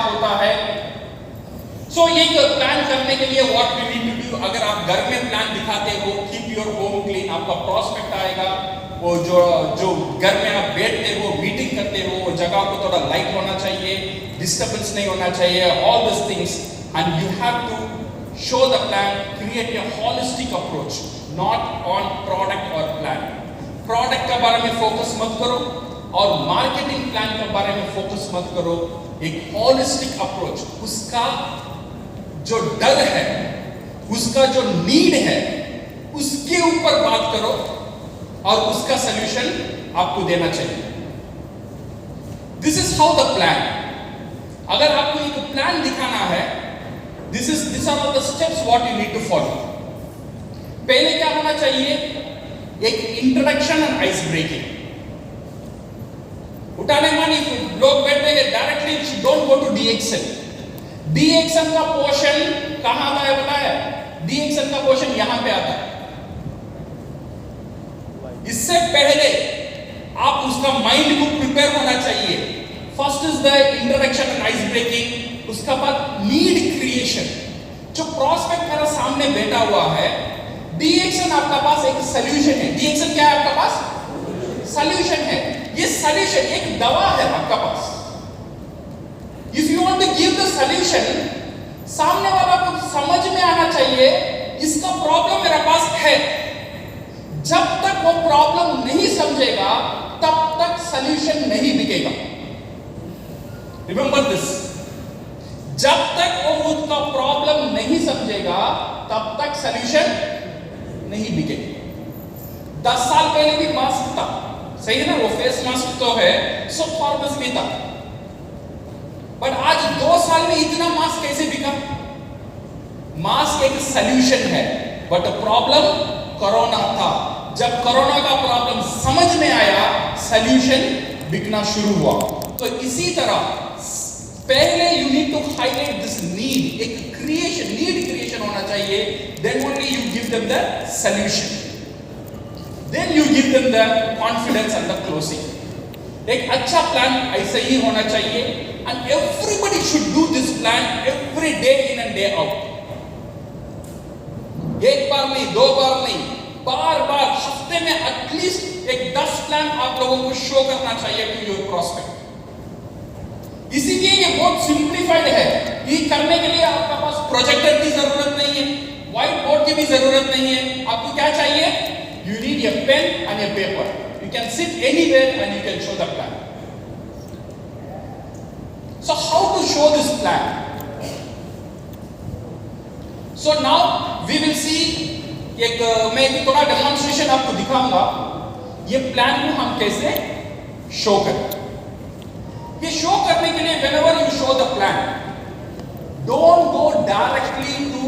होता है। सो ये प्लान करने के लिए what we need to do, अगर आप घर में प्लान दिखाते हो, कीप योर होम क्लीन, आपका प्रॉस्पेक्ट आएगा, वो जो घर में आप बैठते हो, मीटिंग करते हो, वो जगह को थोड़ा लाइट होना चाहिए, डिस्टर्बेंस नहीं होना चाहिए, all this things, and you have to show the plan, create a holistic approach, not on product or plan. Product के बारे में फोकस मत करो और मार्केटिंग प्लान के बारे में फोकस मत करो, एक होलिस्टिक अप्रोच, उसका जो डर है, उसका जो नीड है, उसके ऊपर बात करो और उसका सॉल्यूशन आपको देना चाहिए। This is how the plan. अगर आपको एक प्लान दिखाना है, these are the steps what you need to follow. पहले क्या होना चाहिए, एक इंट्रोडक्शन एंड आइस ब्रेकिंग। उठाने मानी लोग बैठेंगे directly, don't go to DXL. DXL का पोर्शन कहां आता है बताया, डीएक्सएल का पोर्शन यहां पे आता है। इससे पहले आप उसका माइंड को प्रिपेयर होना चाहिए। First is the introduction and ice breaking, उसका बाद नीड क्रिएशन। जो प्रॉस्पेक्ट मेरा सामने बैठा हुआ है, डीएक्शन आपका पास एक सॉल्यूशन है। डीएक्शन क्या है आपका पास, सॉल्यूशन है। ये सॉल्यूशन एक दवा है आपका पास। If you want to give the solution, सामने वाला को समझ में आना चाहिए इसका प्रॉब्लम मेरे पास है। जब तक वो प्रॉब्लम नहीं समझेगा तब तक सॉल्यूशन नहीं बिकेगा। रिमेंबर दिस, जब तक वो उसका प्रॉब्लम नहीं समझेगा तब तक सॉल्यूशन नहीं बिकेगा। 10 साल पहले भी मास्क था, सही है ना, वो फेस मास्क तो है, सब फॉर्मल्स भी था, बट आज 2 साल में इतना मास्क कैसे बिका? मास्क एक सॉल्यूशन है, बट प्रॉब्लम कोरोना था। जब कोरोना का प्रॉब्लम समझ में आया, सॉल्यूशन बिकना शुरू हुआ। तो इसी तरह पहले you need to highlight this need, एक क्रिएशन, नीड क्रिएशन होना चाहिए, then only you give them the solution, then you give them the confidence and the closing. एक अच्छा प्लान ऐसे ही होना चाहिए, and everybody should do this plan every day in and day out. एक बार नहीं, 2 बार नहीं, बार बार हफ्ते में एटलीस्ट एक 10 प्लान आप लोगों को शो करना चाहिए टू योर प्रॉस्पेक्ट। इसीलिए ये बहुत सिंप्लीफाइड है। ये करने के लिए आपका पास प्रोजेक्टर की जरूरत नहीं है, व्हाइट बोर्ड की भी जरूरत नहीं है। आपको क्या चाहिए, you need a pen and a paper, you can sit anywhere and you can show the plan. So how to show this plan? So now we will see, मैं थोड़ा डेमोन्स्ट्रेशन आपको दिखाऊंगा, ये प्लान को हम कैसे शो करें। ये शो करने के लिए whenever you show the plan, don't go directly to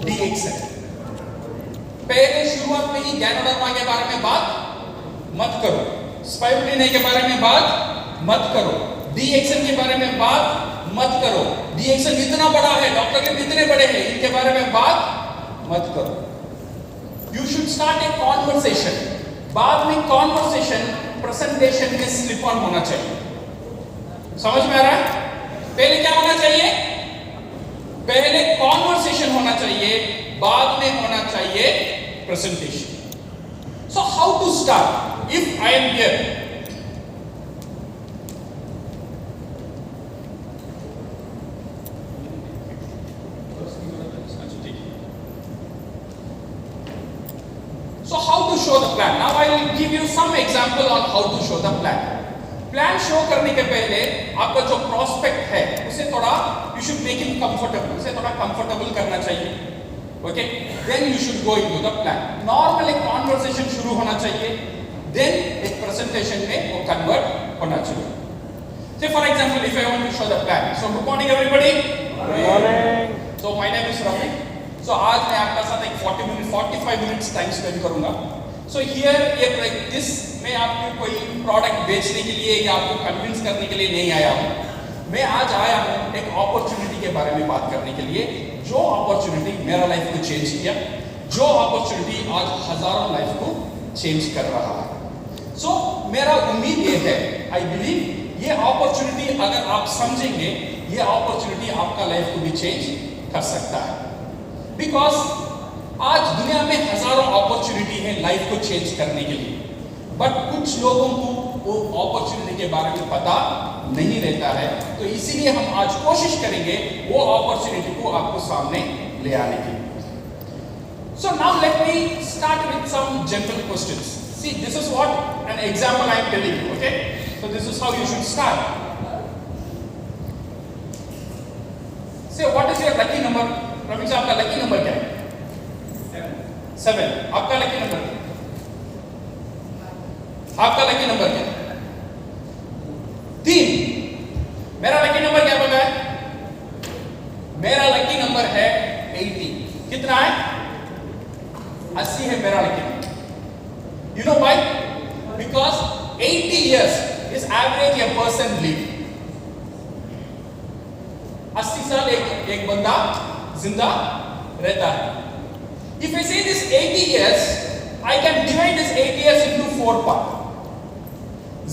DXL. पहले शुरुआत में ही गैनोडर्मा के बारे में बात मत करो, स्पाइरुलिना के बारे में बात मत करो, DXL के बारे में बात मत करो। DXL इतना बड़ा है, डॉक्टर के इतने बड़े हैं, इनके बारे में बात मत करो। You should start a conversation. बाद में कॉन्वर्सेशन प्रेजेंटेशन में स्लिप ऑन होना चाहिए। समझ में आ रहा है? पहले क्या होना चाहिए, पहले कॉन्वर्सेशन होना चाहिए, बाद में होना चाहिए presentation. So how to start? If I am here, so how to show the plan? Now I will give you some example on how to show the plan. Plan show करने के पहले आपका जो प्रॉस्पेक्ट है उसे थोड़ा you should make him comfortable, उसे थोड़ा कंफर्टेबल करना चाहिए। Okay, then you should go into the plan. Normal एक कॉन्वर्सेशन शुरू होना चाहिए, देन एक प्रेजेंटेशन में वो कन्वर्ट होना चाहिए। Say for example, if I want to show the plan. So good morning everybody. Good morning. So my name is Rafi. So आज मैं आपका साथ एक 45 मिनट्स टाइम स्पेंड करूंगा। So here ये प्रैक्टिस मैं आपको कोई प्रोडक्ट बेचने के लिए या आपको कन्विंस करने के लिए नहीं आया हूँ। मैं आज आया हूँ एक अपॉर्चुनिटी के बारे में बात करने के लिए, जो अपॉर्चुनिटी मेरा लाइफ को चेंज किया, जो अपॉर्चुनिटी आज हजारों लाइफ को चेंज कर रहा है। So मेरा उम्मीद ये है, आई बिलीव ये अपॉर्चुनिटी अगर आप समझेंगे, ये अपॉर्चुनिटी आपका लाइफ को भी चेंज कर सकता है। बिकॉज आज दुनिया में हजारों अपॉर्चुनिटी है लाइफ को चेंज करने के लिए, बट कुछ लोगों को वो अपॉर्चुनिटी के बारे में पता नहीं रहता है। तो इसीलिए हम आज कोशिश करेंगे वो अपॉर्चुनिटी को आपको सामने ले आने की। So now let me start with some general questions. See, this is what an example I am telling you, okay? So this is how you should start. Say, what is your lucky number? Ramesh, आपका lucky number क्या है? 7. आपका lucky number क्या है? आपका lucky number क्या है? 3. मेरा लकी नंबर क्या बता है? मेरा लकी नंबर है 80. कितना है? 80 है मेरा lucky number. You know why? Because 80 years is average a person live. 80 साल एक बंदा जिंदा रहता है। If I say this 80 years, I can divide this 80 years into 4 parts.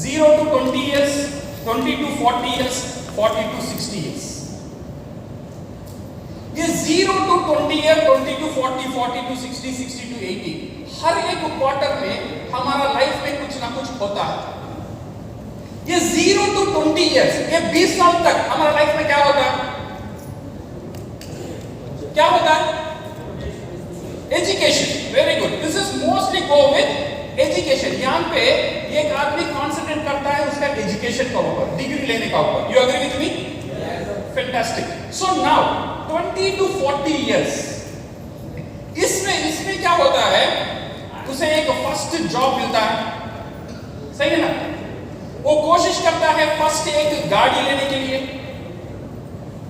0 to 20 years, 20 to 40 years, 40 to 60 years. ये 0 to 20 year, 20 to 40, 40 to 60, 60 to 80, हर एक quarter में हमारा लाइफ में कुछ ना कुछ होता है। ये 0 to 20 years, ये 20 साल तक हमारा लाइफ में क्या होता है? क्या होता है? Education. Very good. This is mostly go with education. यहाँ पे एक आदमी कॉन्सेंट्रेट करता है उसका एजुकेशन का ऊपर, डिग्री लेने का ऊपर। You agree with me? Fantastic. So now 20 to 40 years, इसमें क्या होता है? उसे एक फर्स्ट जॉब मिलता है, सही है ना? वो कोशिश करता है फर्स्ट एक गाड़ी लेने के लिए,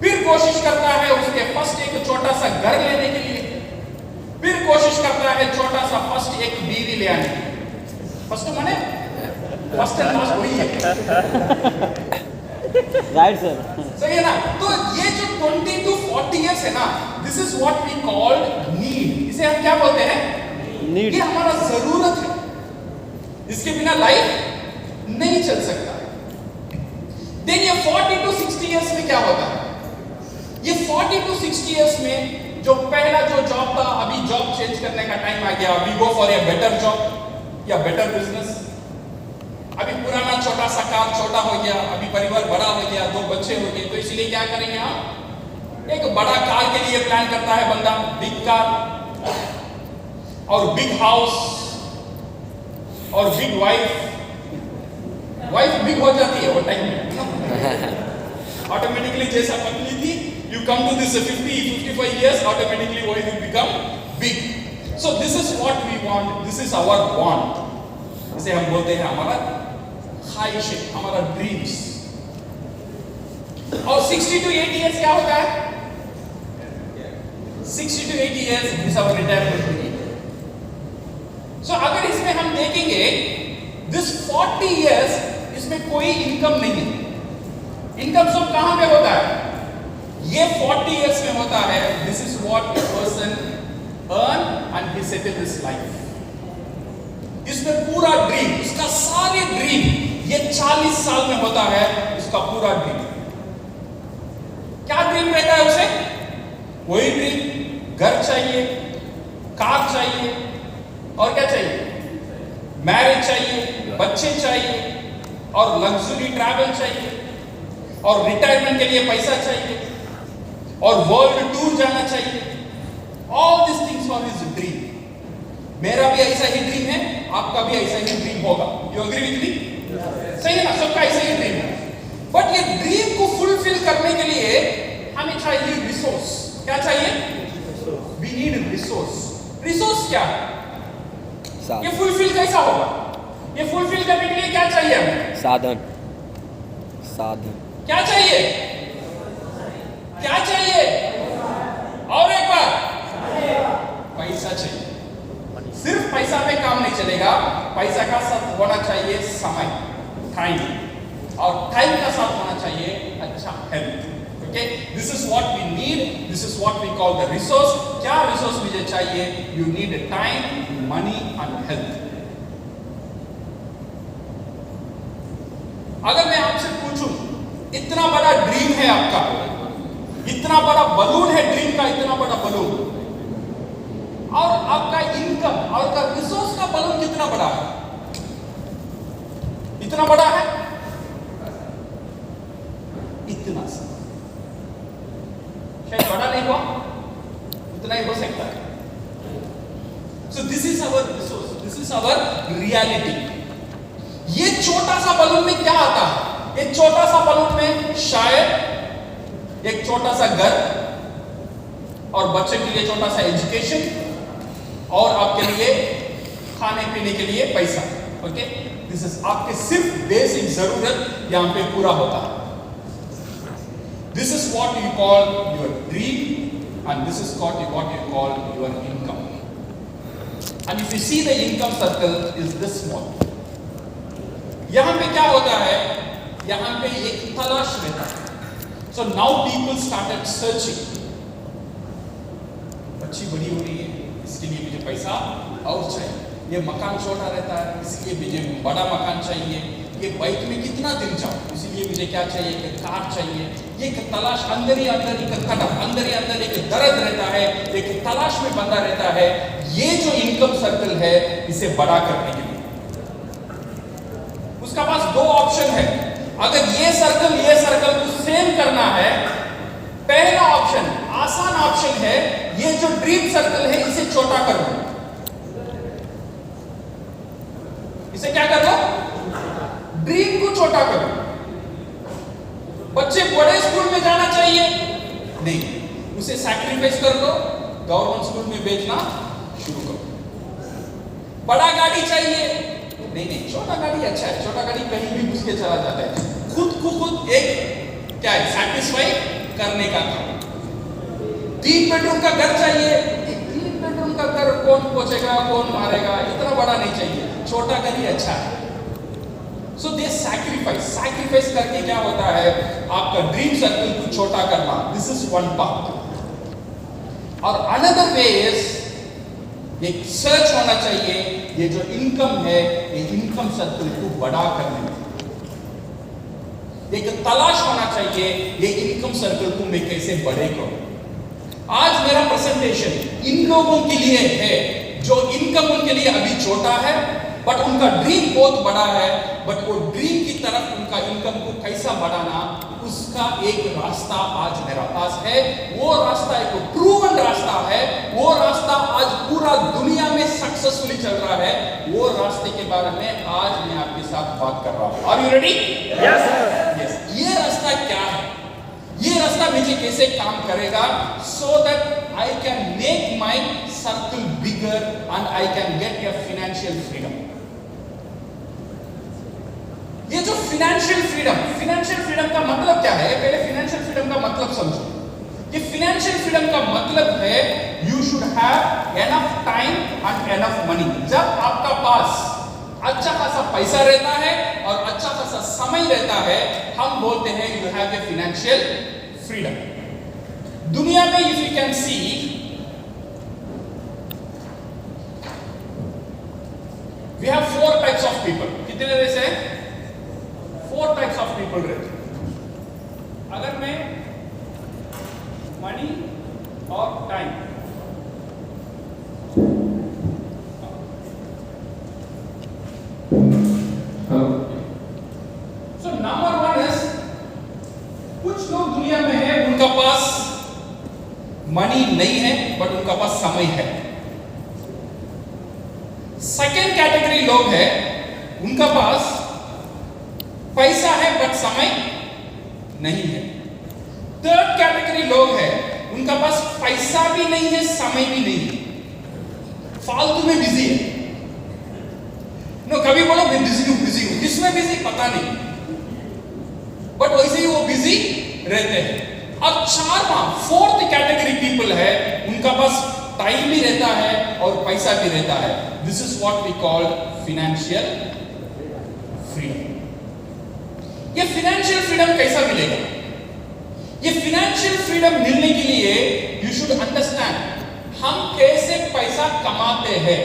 फिर कोशिश करता है उसके फर्स्ट एक छोटा सा घर लेने के लिए, फिर कोशिश करता है छोटा सा फर्स्ट एक बीवी ले आने के लिए। फर्स्ट माने फर्स्ट एंड लास्ट वही है, राइट सर? सही है ना? तो ये जो 20 to 40 years है ना, this is what we call need. इसे हम क्या बोलते हैं? नीड। ये हमारा जरूरत है, इसके बिना लाइफ नहीं चल सकता। देन ये 40 to 60 years में क्या होता है? ये 40 to 60 years में जो पहला जो जॉब था, अभी जॉब चेंज करने का टाइम आ गया। We go for a better job या बेटर बिजनेस। अभी पुराना छोटा सा कार छोटा हो गया, अभी परिवार बड़ा हो गया, 2 बच्चे हो गए, तो इसलिए क्या करेंगे हम? एक बड़ा कार के लिए प्लान करता है बंदा, बिग कार और बिग हाउस और बिग वाइफ। वाइफ बिग हो जाती है वो टाइम में ऑटोमेटिकली। जैसा पत्नी थी, you come to this 50-55 years, automatically wife will become big. So this is what we want, this is our want. इसे हम बोलते हैं हमारा ख्वाहिश, हमारा ड्रीम्स। और 60 to 80 years क्या होता है? 60 to 80 years is our retirement period. So अगर इसमें हम देखेंगे this 40 years, इसमें कोई इनकम नहीं है। इनकम सब कहां पे होता है? ये 40 years में होता है। This is what a person earn and he settle his life. इसमें पूरा ड्रीम, उसका सारे ड्रीम ये 40 साल में होता है, उसका पूरा ड्रीम। क्या ड्रीम रहता है उसे? वही ड्रीम, घर चाहिए, कार चाहिए, और क्या चाहिए? मैरिज चाहिए, बच्चे चाहिए, और लग्जरी ट्रैवल चाहिए, और रिटायरमेंट के लिए पैसा चाहिए, और वर्ल्ड टूर जाना चाहिए। All this things for his dream. मेरा भी ऐसा ही ड्रीम है, आपका भी ऐसा ही ड्रीम होगा। You agree with me? सही है ना? सबका ऐसा ही ड्रीम है। बट ये ड्रीम को फुलफिल करने के लिए हमें चाहिए रिसोर्स। क्या चाहिए? We need resource. रिसोर्स क्या है? ये फुलफिल कैसा होगा? ये फुलफिल करने के लिए क्या चाहिए हमें? साधन। साधन क्या चाहिए? क्या चाहिए? और एक बार, पैसा चाहिए। सिर्फ पैसा पे काम नहीं चलेगा, पैसा का साथ होना चाहिए समय, टाइम, और टाइम का साथ होना चाहिए अच्छा health. Okay, this is what we need, this is what we call the resource. क्या रिसोर्स मुझे चाहिए? You need time, money and health. अगर मैं आपसे पूछूं इतना बड़ा ड्रीम है आपका, इतना बड़ा बलून है ड्रीम का, इतना बड़ा बलून, और आपका इनकम और का रिसोर्स का बलून कितना बड़ा है? इतना बड़ा है, इतना सा, शायद बड़ा नहीं हुआ, उतना ही हो सकता है। So this is our resource, this is our reality. ये छोटा सा बलून में क्या आता है? एक छोटा सा बलून में शायद एक छोटा सा घर और बच्चे के लिए छोटा सा एजुकेशन और आपके लिए खाने पीने के लिए पैसा। ओके, दिस इज आपके सिर्फ बेसिक जरूरत यहां पे पूरा होता है। This is what you call your dream and this is what you call your income. And if you see the income circle is this small. यहाँ पे क्या होता है? यहाँ पे एक तलाश रहता है. So now people started searching. बच्ची बड़ी हो रही है, इसके लिए मुझे पैसा और चाहिए. ये मकान छोटा रहता है, इसलिए मुझे बड़ा मकान चाहिए. ये बाइक में कितना दिन जाऊं, इसलिए मुझे क्या चाहिए? एक कार चाहिए. ये तलाश अंदर ही अंदर एक खटक, अंदर ही अंदर एक दर्द रहता है, एक तलाश में बंधा रहता है. ये जो इनकम सर्कल है, इसे बड़ा करने के लिए उसका पास दो ऑप्शन है. अगर ये सर्कल को सेम करना है, पहला ऑप्शन आसान ऑप्शन है, ये जो ड्रीम सर्कल है इसे छोटा कर दो. इसे क्या कर दो? ड्रीम को छोटा करो. बच्चे बड़े स्कूल में जाना चाहिए नहीं, उसे सैक्रिफाइस कर दो, गवर्नमेंट स्कूल में भेजना शुरू करो. बड़ा गाड़ी चाहिए नहीं, छोटा गाड़ी अच्छा है. छोटा गाड़ी कहीं भी घुस के चला जाता है. खुद को खुद एक क्या है, सैटिस्फाई करने का काम. 3 बेडरूम का घर चाहिए. 3 बेडरूम का घर कौन पहुंचेगा, कौन मारेगा? इतना बड़ा नहीं चाहिए, छोटा घर ही अच्छा है. So they sacrifice करके क्या होता है, आपका ड्रीम सर्कल को छोटा करना. This is one part. और another way is एक सर्च होना चाहिए, ये जो इनकम है, ये इनकम सर्कल को बड़ा करने में एक तलाश होना चाहिए, ये इनकम सर्कल को मैं कैसे बड़े करूं. आज मेरा प्रेजेंटेशन इन लोगों के लिए है जो इनकम उनके लिए अभी छोटा है, बट उनका ड्रीम बहुत बड़ा है. बट वो ड्रीम की तरफ उनका इनकम को कैसा बढ़ाना, उसका एक रास्ता आज मेरा पास है. वो रास्ता एक प्रूवन रास्ता है. वो रास्ता आज पूरा दुनिया में सक्सेसफुली चल रहा है. वो रास्ते के बारे में आज मैं आपके साथ बात कर रहा हूं. Are you ready? Yes sir. Yes. ये रास्ता क्या है? ये रास्ता मुझे कैसे काम करेगा, so that I can make my circle bigger and I can get a financial freedom. ये जो फाइनेंशियल फ्रीडम का मतलब क्या है? पहले फाइनेंशियल फ्रीडम का मतलब समझो. ये फाइनेंशियल फ्रीडम का मतलब है you should have enough time and enough money. जब आपका पास अच्छा खासा पैसा रहता है और अच्छा खासा समय रहता है, हम बोलते हैं you have a financial freedom. दुनिया में if you can see, we have 4 types of people. कितने वैसे हैं? 4 टाइप्स ऑफ पीपल रहते हैं. अगर मैं मनी और टाइम, सो नंबर 1 इज, कुछ लोग दुनिया में है उनका पास मनी नहीं है बट उनका पास समय है. सेकेंड कैटेगरी लोग है, उनका पास पैसा है बट समय नहीं है. थर्ड कैटेगरी लोग है, उनका पास पैसा भी नहीं है, समय भी नहीं है, फालतू में बिजी है. नो, कभी बोलो मैं बिजी हूं, किसमें बिजी पता नहीं, बट वैसे ही वो बिजी रहते हैं. अब फोर्थ कैटेगरी पीपल है, उनका पास टाइम भी रहता है और पैसा भी रहता है. This is what we call financial freedom. ये फाइनेंशियल फ्रीडम कैसा मिलेगा? ये फाइनेंशियल फ्रीडम मिलने के लिए यू शुड अंडरस्टैंड हम कैसे पैसा कमाते हैं.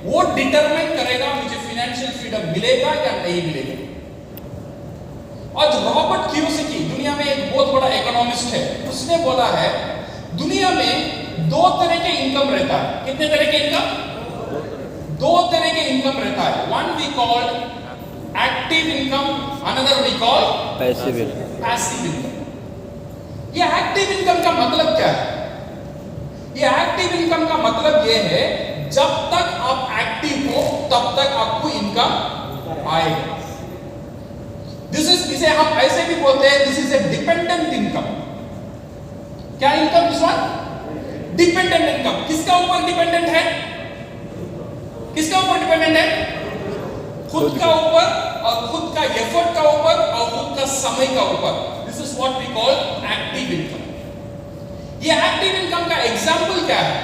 वो डिटरमाइन करेगा मुझे फाइनेंशियल फ्रीडम मिलेगा या नहीं मिलेगा. और रॉबर्ट कियोसाकी दुनिया में एक बहुत बड़ा इकोनॉमिस्ट है, उसने बोला है दुनिया में दो तरह के इनकम रहता है। कितने तरह के इनकम? दो तरह के इनकम रहता है। One we call active income, another we call passive passive income. ये एक्टिव इनकम का मतलब क्या है? ये एक्टिव इनकम का मतलब ये है जब तक आप एक्टिव हो तब तक आपको इनकम आएगा। इसे हम ऐसे भी बोलते हैं this is a dependent income. क्या income? This one dependent income. किसका ऊपर डिपेंडेंट है? किसका ऊपर डिपेंडेंट है? खुद का ऊपर और खुद का एफर्ट का ऊपर और खुद का समय का ऊपर। This is what we call active income. ये एक्टिव इनकम का एग्जाम्पल क्या है?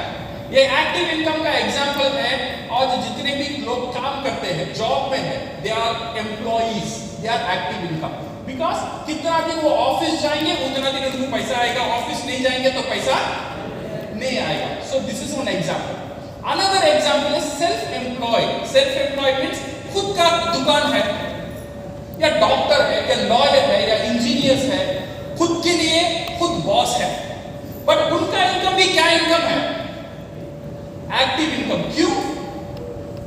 ये एक्टिव इनकम का एग्जाम्पल है और जितने भी लोग काम करते हैं, जॉब में है, they are employees, they are active income. Because कितना दिन वो ऑफिस जाएंगे उतना दिन उनको पैसा आएगा, ऑफिस नहीं जाएंगे तो पैसा नहीं आएगा। So this is one example. Another example is self employed. Self employed means खुद का दुकान है या डॉक्टर है या लॉयर है या इंजीनियर है, खुद के लिए खुद बॉस है, बट उनका इनकम भी क्या इनकम है? Active income. क्यों?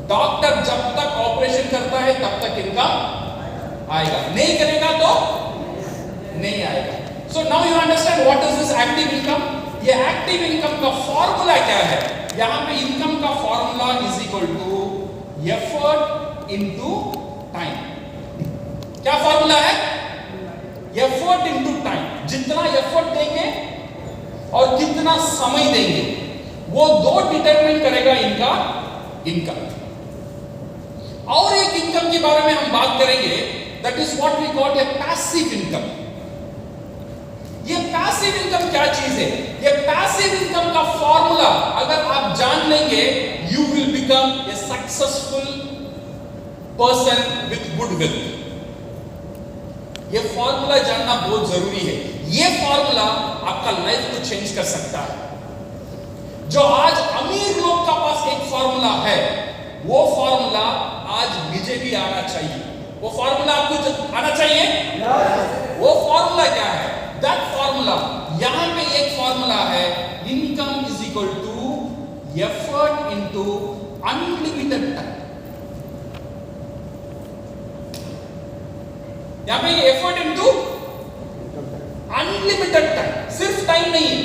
डॉक्टर जब तक ऑपरेशन करता है तब तक इनकम आएगा, नहीं करेगा तो नहीं आएगा। So now you understand what is this active income. ये एक्टिव इनकम का फॉर्मूला क्या है? यहां पे इनकम का formula is equal to effort into time. क्या फॉर्मूला है? Effort into time. जितना एफर्ट देंगे और कितना समय देंगे वो दो डिटरमाइन करेगा इनका इनकम। और एक इनकम के बारे में हम बात करेंगे, that is what we call a passive income. ये पैसिव इनकम क्या चीज है? ये पैसिव इनकम का फॉर्मूला अगर आप जान लेंगे, you will become a successful person with good wealth. ये फॉर्मूला जानना बहुत जरूरी है। ये फॉर्मूला आपका लाइफ को चेंज कर सकता है। जो आज अमीर लोग का पास एक फॉर्मूला है, वो फॉर्मूला आज मुझे भी आना चाहिए। वो फॉर्मूला आपको आना चाहिए। वो फॉर्मूला क्या है? दैट फॉर्मूला, यहां पे एक फॉर्मूला है, income is equal to effort into unlimited time. यहां पे एफर्ट इनटू अनलिमिटेड टाइम। सिर्फ टाइम नहीं है,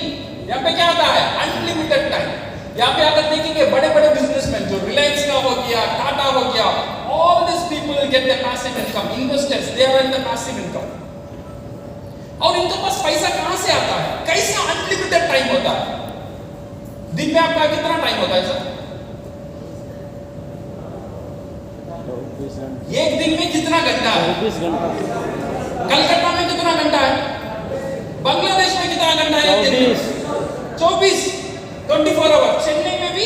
यहां पे क्या आता है? Unlimited time. यहां पे अगर देखेंगे बड़े बड़े बिजनेसमैन, जो रिलायंस का हो गया, टाटा हो गया, all this people get the passive income. Investors, they are in the passive income. और इनके पास पैसा कहां से आता है? कैसा अनलिमिटेड टाइम होता है? दिन में आपका कितना टाइम होता है सर? एक दिन में कितना घंटा है? 24 घंटा। कलकत्ता में कितना घंटा है? बांग्लादेश में कितना घंटा है? 24 24 आवर। चेन्नई में भी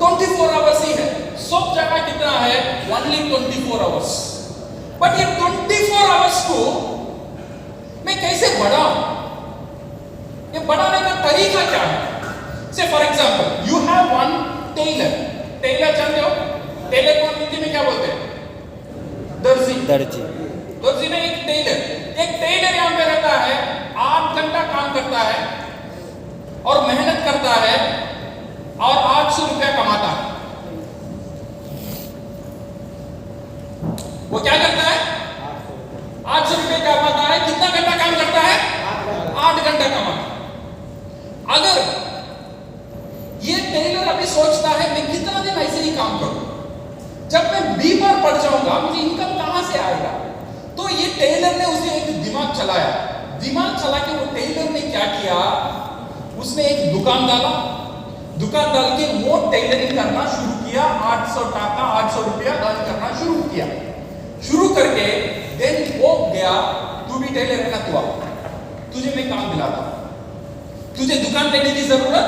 24 आवर्स ही है। सब जगह कितना है? Only 24 hours. बट ये 24 आवर्स को मैं कैसे बढ़ाऊं? ये बढ़ाने का तरीका क्या है? Say for example you have one tailor. Tailor जानते हो? टेलर को हिंदी में क्या बोलते हैं? दर्जी। दर्जी। दर्जी नहीं, एक टेलर। एक टेलर यहां पे रहता है, 8 घंटा काम करता है और मेहनत करता है और 800 रुपया कमाता है। वो क्या करता है? 800 रुपये कमाता है। कितना घंटा काम करता है? 8 घंटा कमाता है। अगर ये टेलर अभी सोचता है मैं कितना दिन ऐसे ही काम करूं, जब मैं बीमार पड़ जाऊंगा मुझे इनकम कहां से आएगा? तो ये टेलर ने उसे एक दिमाग चलाया। दिमाग चला के वो टेलर ने क्या किया? उसने एक दुकान डाला। दुकान डाल के वो टेलरिंग करना शुरू किया। 800 टाका 800 रुपया अर्न करना शुरू किया। शुरू करके देन वो गया, तू भी टेलर है ना, तू आ, तुझे मैं काम दिलाता हूं। तुझे दुकान लेने की जरूरत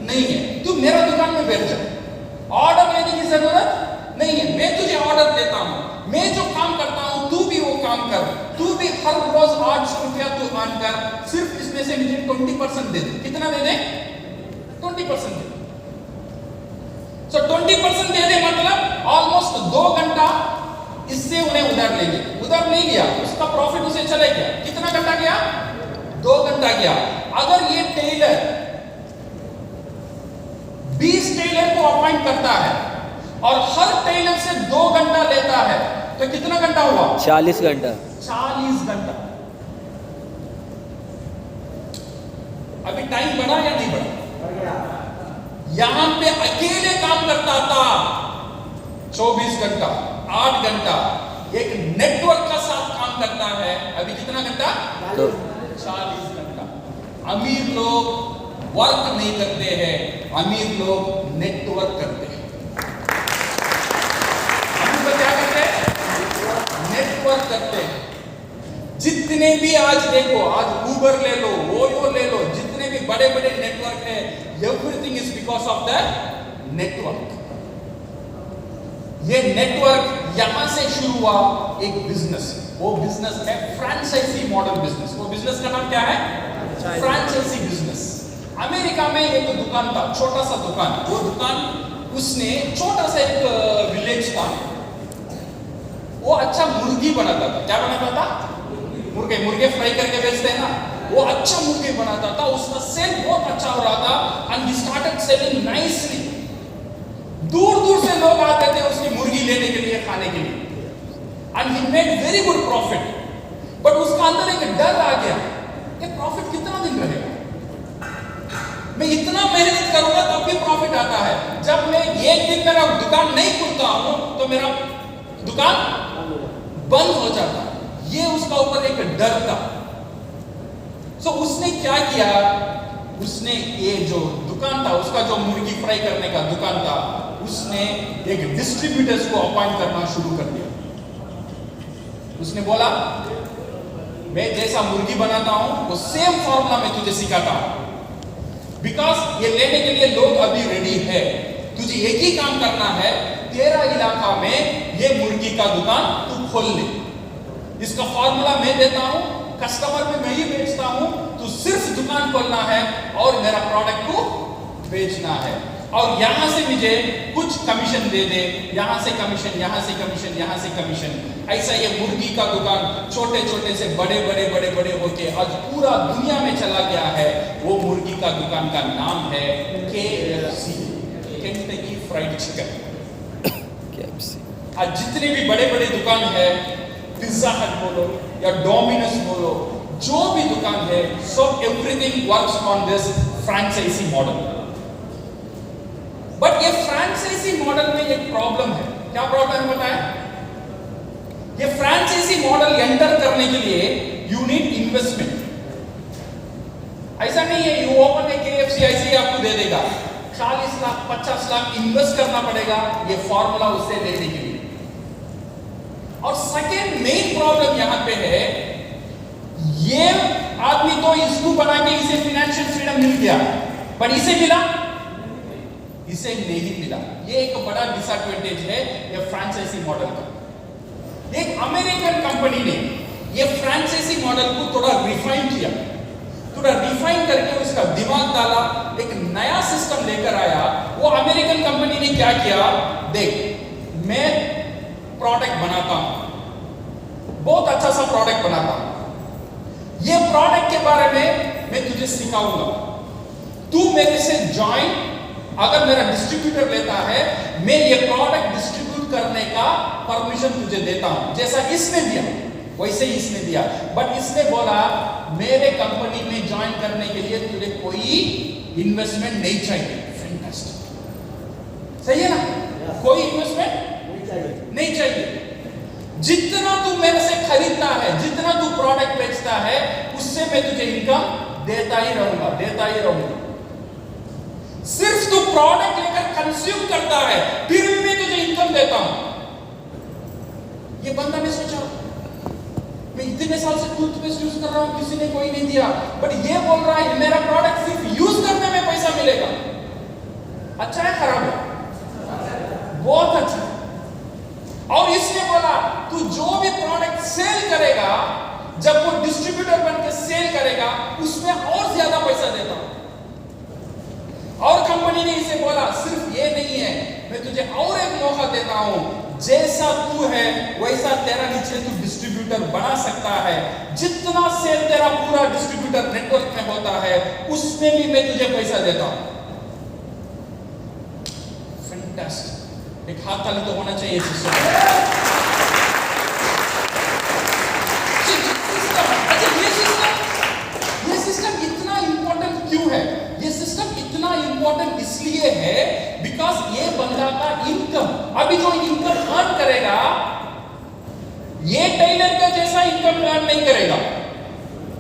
नहीं है, तू मेरा दुकान में बैठ जा। ऑर्डर लेने की जरूरत नहीं है, मैं तुझे ऑर्डर देता हूं। मैं जो काम करता हूं तू भी वो काम कर। तू भी हर रोज 800 रुपया तू अर्न कर। सिर्फ इसमें से मुझे 20% दे दे। कितना दे दे? 20% दे। सो 20% दे दे मतलब ऑलमोस्ट 2 घंटा इससे उन्हें उधार लेंगे। उधार नहीं लिया, उसका है क्या? कितना घंटा गया? 2 घंटा गया। अगर ये टेलर 20 टेलर को अपॉइंट करता है और हर टेलर से 2 घंटा लेता है तो कितना घंटा हुआ? 40 घंटा। 40 घंटा। अभी टाइम बढ़ा या नहीं बढ़ा? यहां पे अकेले काम करता था 24 घंटा, 8 घंटा। एक नेटवर्क का साथ काम करता है अभी कितना घंटा? तो 40 घंटा। अमीर लोग वर्क नहीं करते हैं, अमीर लोग नेटवर्क करते हैं। अमीर लोग क्या करते हैं? नेटवर्क करते हैं। जितने भी आज देखो, आज उबर ले लो, ओयो ले लो, जितने भी बड़े बड़े नेटवर्क है, everything is because of the network. ये नेटवर्क यहां से शुरू हुआ एक बिजनेस। वो बिजनेस है फ्रेंचाइजी मॉडल बिजनेस। वो बिजनेस का नाम क्या है? Franchise business. अमेरिका में एक दुकान था, छोटा सा दुकान। वो दुकान उसने छोटा सा एक विलेज था, वो अच्छा मुर्गी बनाता था। क्या बनाता था? मुर्गे फ्राई करके बेचते हैं ना, वो अच्छा मुर्गे बनाता था। उसका सेल बहुत अच्छा हो रहा था and he started selling nicely. दूर दूर से लोग आते थे उसकी मुर्गी लेने के लिए, खाने के लिए, and he made very good profit. But उसका अंदर एक डर आ गया, ये प्रॉफिट कितना दिन रहेगा? मैं इतना मेहनत करूंगा तो भी प्रॉफिट आता है, जब मैं एक दिन मेरा दुकान नहीं खुलता हूं तो मेरा दुकान बंद हो जाता है। ये उसका ऊपर एक डर था। सो उसने क्या किया? उसने ये जो दुकान था, उसका जो मुर्गी फ्राई करने का दुकान था, उसने एक डिस्ट्रीब्यूटर्स को अपॉइंट करना शुरू कर दिया। उसने बोला, मैं जैसा मुर्गी बनाता हूं वो सेम फॉर्मूला मैं तुझे सिखाता हूं, बिकॉज ये लेने के लिए लोग अभी रेडी है। तुझे एक ही काम करना है, तेरा इलाका में ये मुर्गी का दुकान तू खोल ले। इसका फॉर्मूला मैं देता हूं, कस्टमर में मैं ही बेचता हूं, तू सिर्फ दुकान खोलना है और मेरा प्रोडक्ट को बेचना है, और यहां से मुझे कुछ कमीशन दे दे, यहां से कमीशन, यहां से कमीशन, यहां से कमीशन। ऐसा ये मुर्गी का दुकान छोटे छोटे से बड़े बड़े बड़े बड़े होके आज पूरा दुनिया में चला गया है। वो मुर्गी का दुकान का नाम है KFC, केंटकी फ्राइड चिकन। आज जितने भी बड़े बड़े दुकान है, पिज्जा हट बोलो या डोमिनोज बोलो, जो भी दुकान है, सब everything works on this franchisee model. But ये फ्रेंचाइजी मॉडल में एक प्रॉब्लम है। क्या प्रॉब्लम है बताएं? ये फ्रेंचाइजी मॉडल एंटर करने के लिए यू नीड इन्वेस्टमेंट। ऐसा नहीं है यू ओपन ए KFC ऐसे ही आपको दे देगा। 40 लाख 50 लाख इन्वेस्ट करना पड़ेगा ये फॉर्मूला उससे लेने के लिए। और सेकेंड मेन प्रॉब्लम यहां पे है, ये आदमी तो इसको बना के इसे फाइनेंशियल फ्रीडम मिल गया, पर इसे मिला? इसे नहीं मिला। ये एक बड़ा डिसएडवांटेज है ये फ्रेंचाइजी मॉडल का। एक अमेरिकन कंपनी ने ये फ्रेंचाइजी मॉडल को थोड़ा रिफाइन किया, थोड़ा रिफाइन करके उसका दिमाग डाला, एक नया सिस्टम लेकर आया। वो अमेरिकन कंपनी ने क्या किया? देख, मैं प्रोडक्ट बनाता हूं, बहुत अच्छा सा प्रोडक्ट बनाता हूं, ये प्रोडक्ट के बारे में मैं तुझे सिखाऊंगा, तू मेरे से ज्वाइन। अगर मेरा डिस्ट्रीब्यूटर लेता है, मैं ये प्रोडक्ट डिस्ट्रीब्यूट करने का परमिशन तुझे देता हूं। जैसा इसने दिया वैसे ही इसने दिया, बट इसने बोला मेरे कंपनी में ज्वाइन करने के लिए तुझे कोई इन्वेस्टमेंट नहीं चाहिए। फैंटास्टिक, सही है ना? कोई इन्वेस्टमेंट नहीं चाहिए। जितना तू मेरे से खरीदता है, जितना तू प्रोडक्ट बेचता है, उससे मैं तुझे इनकम देता ही रहूंगा। सिर्फ तू प्रोडक्ट लेकर कंज्यूम करता है, फिर भी मैं तुझे इनकम देता हूं। ये बंदा ने सोचा, मैं इतने साल से टूथपेस्ट यूज कर रहा हूं, किसी ने कोई नहीं दिया, बट ये बोल रहा है मेरा प्रोडक्ट सिर्फ यूज करने में पैसा मिलेगा। अच्छा है खराब है? बहुत अच्छा। और इसने बोला तू जो भी प्रोडक्ट सेल करेगा, जब वो डिस्ट्रीब्यूटर बनकर सेल करेगा, उसमें और ज्यादा पैसा देता हूं। और कंपनी ने इसे बोला सिर्फ ये नहीं है, मैं तुझे और एक मौका देता हूं, जैसा तू है वैसा तेरा नीचे तू डिस्ट्रीब्यूटर बना सकता है। जितना सेल तेरा पूरा डिस्ट्रीब्यूटर नेटवर्क में होता है उसमें भी मैं तुझे पैसा देता हूं। फैंटास्टिक, एक हाथ ताली तो होना चाहिए सिस्टम। ये सिस्टम इतना इंपॉर्टेंट क्यों है? ये सिस्टम इतना इंपॉर्टेंट इसलिए है बिकॉज ये बंदा का इनकम, अभी जो इनकम अर्न करेगा ये टेलर का जैसा इनकम अर्न नहीं करेगा।